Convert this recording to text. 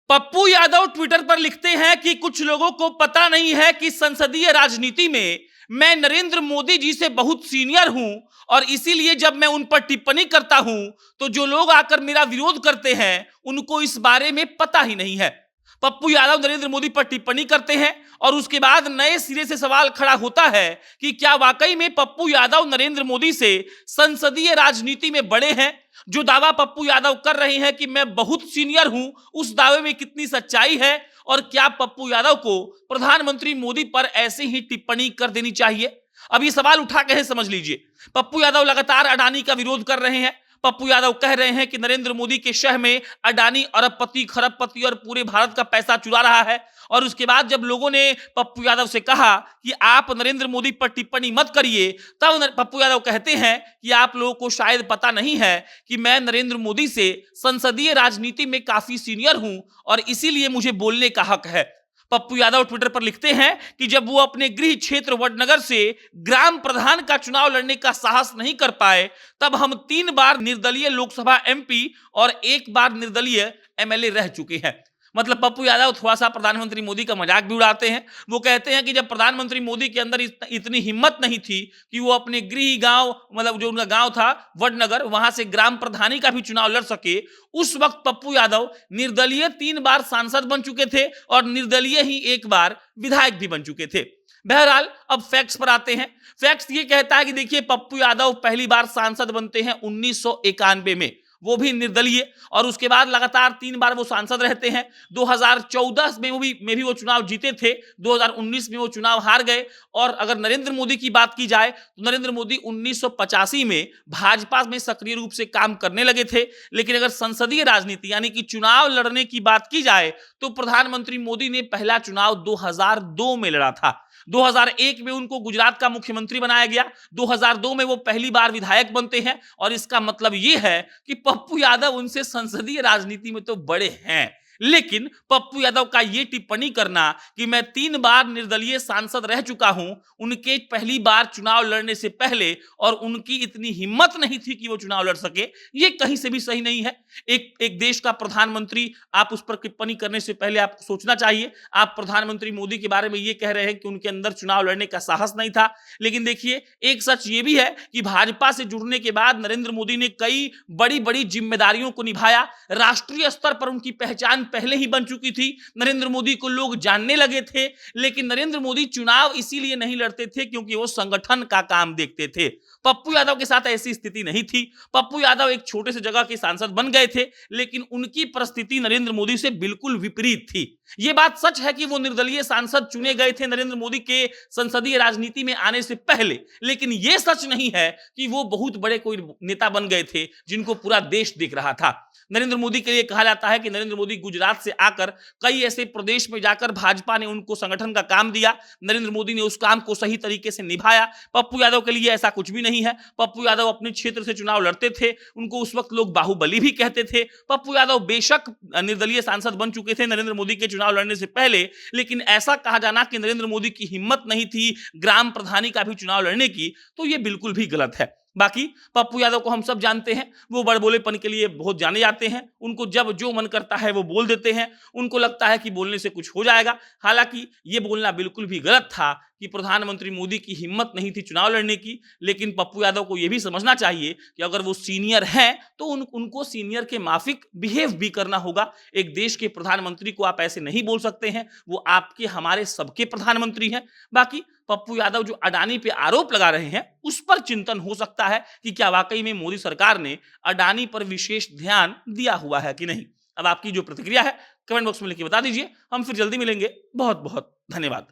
Pappu Yadav Twitter पर लिखते हैं कि कुछ लोगों को पता नहीं है कि संसदीय राजनीति में मैं नरेंद्र मोदी जी से बहुत सीनियर हूं और इसीलिए जब मैं उन पर टिप्पणी करता हूं तो जो लोग आकर मेरा विरोध करते हैं उनको इस बारे में पता ही नहीं है। पप्पू यादव नरेंद्र मोदी पर टिप्पणी करते हैं और उसके बाद नए सिरे से सवाल खड़ा होता है कि क्या वाकई में पप्पू यादव नरेंद्र मोदी से संसदीय राजनीति में बड़े हैं। जो दावा पप्पू यादव कर रहे हैं कि मैं बहुत सीनियर हूं, उस दावे में कितनी सच्चाई है और क्या पप्पू यादव को प्रधानमंत्री मोदी पर ऐसे ही टिप्पणी कर देनी चाहिए। अब ये सवाल उठा के समझ लीजिए। पप्पू यादव लगातार अडानी का विरोध कर रहे हैं। पप्पू यादव कह रहे हैं कि नरेंद्र मोदी के शह में अडानी अरबपति खरबपति और पूरे भारत का पैसा चुरा रहा है। और उसके बाद जब लोगों ने पप्पू यादव से कहा कि आप नरेंद्र मोदी पर टिप्पणी मत करिए, तब पप्पू यादव कहते हैं कि आप लोगों को शायद पता नहीं है कि मैं नरेंद्र मोदी से संसदीय राजनीति में काफी सीनियर हूं और इसीलिए मुझे बोलने का हक है। पप्पू यादव ट्विटर पर लिखते हैं कि जब वो अपने गृह क्षेत्र वडनगर से ग्राम प्रधान का चुनाव लड़ने का साहस नहीं कर पाए, तब हम 3 बार निर्दलीय लोकसभा एमपी और 1 बार निर्दलीय एमएलए रह चुके हैं। मतलब पप्पू यादव थोड़ा सा प्रधानमंत्री मोदी का मजाक भी उड़ाते हैं। वो कहते हैं कि जब प्रधानमंत्री मोदी के अंदर इतनी हिम्मत नहीं थी कि वो अपने गृह गांव, मतलब जो उनका गांव था वडनगर, वहां से ग्राम प्रधानी का भी चुनाव लड़ सके, उस वक्त पप्पू यादव निर्दलीय 3 बार सांसद बन चुके थे और निर्दलीय ही 1 बार विधायक भी बन चुके थे। बहरहाल अब फैक्ट्स पर आते हैं। फैक्ट्स ये कहता है कि देखिए, पप्पू यादव पहली बार सांसद बनते हैं 1991 में, वो भी निर्दलीय, और उसके बाद लगातार 3 बार वो सांसद रहते हैं। 2014 में भी वो चुनाव जीते थे, 2019 में वो चुनाव हार गए। और अगर नरेंद्र मोदी की बात की जाए तो नरेंद्र मोदी 1985 में भाजपा में सक्रिय रूप से काम करने लगे थे। लेकिन अगर संसदीय राजनीति यानी कि चुनाव लड़ने की बात की जाए तो प्रधानमंत्री मोदी ने पहला चुनाव 2002 में लड़ा था। 2001 में उनको गुजरात का मुख्यमंत्री बनाया गया। 2002 में वो पहली बार विधायक बनते हैं और इसका मतलब ये है कि पप्पू यादव उनसे संसदीय राजनीति में तो बड़े हैं। लेकिन पप्पू यादव का ये टिप्पणी करना कि मैं 3 बार निर्दलीय सांसद रह चुका हूं, उनके पहली बार चुनाव लड़ने से पहले, और उनकी इतनी हिम्मत नहीं थी कि वो चुनाव लड़ सके, ये कहीं से भी सही नहीं है। एक देश का प्रधानमंत्री, आप उस पर टिप्पणी करने से पहले आपको सोचना चाहिए। आप प्रधानमंत्री मोदी के बारे में ये कह रहे हैं कि उनके अंदर चुनाव लड़ने का साहस नहीं था। लेकिन देखिए, एक सच ये भी है कि भाजपा से जुड़ने के बाद नरेंद्र मोदी ने कई बड़ी बड़ी जिम्मेदारियों को निभाया। राष्ट्रीय स्तर पर उनकी पहचान पहले ही बन चुकी थी, नरेंद्र मोदी को लोग जानने लगे थे। लेकिन नरेंद्र मोदी चुनाव इसीलिए नहीं लड़ते थे क्योंकि वो संगठन का काम देखते थे। पप्पू यादव के साथ ऐसी स्थिति नहीं थी। पप्पू यादव एक छोटे से जगह के सांसद बन गए थे, लेकिन उनकी परिस्थिति नरेंद्र मोदी से बिल्कुल विपरीत थी। यह बात सच है कि वो निर्दलीय सांसद चुने गए थे नरेंद्र मोदी के संसदीय राजनीति में आने से पहले, लेकिन यह सच नहीं है कि वो बहुत बड़े कोई नेता बन गए थे जिनको पूरा देश देख रहा था। नरेंद्र मोदी के लिए कहा जाता है कि नरेंद्र मोदी गुजरात से आकर कई ऐसे प्रदेश में जाकर भाजपा ने उनको संगठन का काम दिया। नरेंद्र मोदी ने उस काम को सही तरीके से निभाया। पप्पू यादव के लिए ऐसा कुछ भी नहीं है। पप्पू यादव अपने क्षेत्र से चुनाव लड़ते थे, उनको उस वक्त लोग बाहुबली भी कहते थे। पप्पू यादव बेशक निर्दलीय सांसद बन चुके थे नरेंद्र मोदी के चुनाव लड़ने से पहले, लेकिन ऐसा कहा जाना कि नरेंद्र मोदी की हिम्मत नहीं थी ग्राम प्रधानी का भी चुनाव लड़ने की, तो यह बिल्कुल भी गलत है। बाकी पप्पू यादव को हम सब जानते हैं, वो बड़बोलेपन के लिए बहुत जाने जाते हैं। उनको जब जो मन करता है वो बोल देते हैं। उनको लगता है कि बोलने से कुछ हो जाएगा। हालांकि ये बोलना बिल्कुल भी गलत था कि प्रधानमंत्री मोदी की हिम्मत नहीं थी चुनाव लड़ने की। लेकिन पप्पू यादव को यह भी समझना चाहिए कि अगर वो सीनियर हैं तो उनको सीनियर के माफिक बिहेव भी करना होगा। एक देश के प्रधानमंत्री को आप ऐसे नहीं बोल सकते हैं, वो आपके हमारे सबके प्रधानमंत्री हैं। बाकी पप्पू यादव जो अडानी पे आरोप लगा रहे हैं, उस पर चिंतन हो सकता है कि क्या वाकई में मोदी सरकार ने अडानी पर विशेष ध्यान दिया हुआ है कि नहीं। अब आपकी जो प्रतिक्रिया है कमेंट बॉक्स में लिख के बता दीजिए। हम फिर जल्दी मिलेंगे। बहुत बहुत धन्यवाद।